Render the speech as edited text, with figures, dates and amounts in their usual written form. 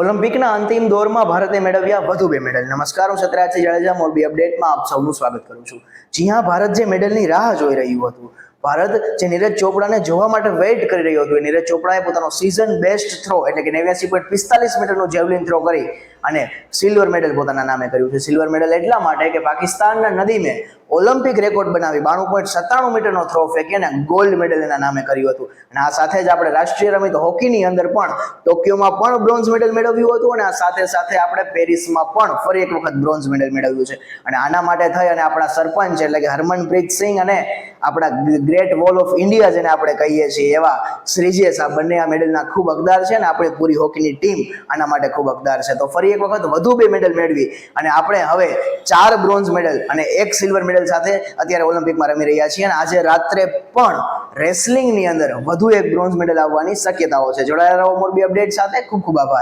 ઓલિમ્પિકના અંતિમ દોરમાં ભારતે મેળવ્યા વધુ 2 મેડલ. નમસ્કાર, હું સત્યરાજસિંહ જાડેજા મોરબી અપડેટમાં આપ સૌનું સ્વાગત કરું છું. જી હા, ભારત જે મેડલની રાહ જોઈ રહ્યું હતું, ભારત જે નીરજ ચોપડાને જોવા માટે વેઇટ કરી રહ્યું હતું, નીરજ ચોપડાએ પોતાનો સિઝન બેસ્ટ થ્રો એટલે કે 89.45 મીટરનો જેવલિન થ્રો કરી અને સિલ્વર મેડલ પોતાના નામે કર્યું છે. સિલ્વર મેડલ એટલા માટે કે પાકિસ્તાનના નદીમે ઓલિમ્પિક રેકોર્ડ બનાવી 92.97 મીટરનો થ્રો ફેંકી અને ગોલ્ડ મેડલ એના નામે કર્યું હતું. અને આ સાથે જ આપણે રાષ્ટ્રીય રમત હોકીની અંદર પણ ટોક્યોમાં પણ બ્રોન્ઝ મેડલ મેળવ્યું હતું અને આ સાથે સાથે આપણે પેરિસમાં પણ ફરી એક વખત બ્રોન્ઝ મેડલ મેળવ્યું છે. અને આના માટે થઈ અને આપણા સરપંચ એટલે કે હરમનપ્રીત સિંહ અને આપણા ગ્રેટ વોલ ઓફ ઇન્ડિયા જેને આપણે કહીએ છીએ એવા શ્રીજેશ, આ બંને આ મેડલના ખૂબ હકદાર છે અને આપણી પૂરી હોકીની ટીમ આના માટે ખૂબ હકદાર છે. તો ફરી એક વખત વધુ 2 મેડલ મેળવી અને આપણે હવે 4 બ્રોન્ઝ મેડલ અને 1 સિલ્વર મેડલ સાથે અત્યારે ઓલિમ્પિકમાં રમી રહ્યા છીએ. અને આજે રાત્રે પણ રેસલિંગની અંદર વધુ 1 બ્રોન્ઝ મેડલ આવવાની શક્યતાઓ છે. જોડાયેલા રહો મોરબી અપડેટ સાથે. ખૂબ ખૂબ આભાર.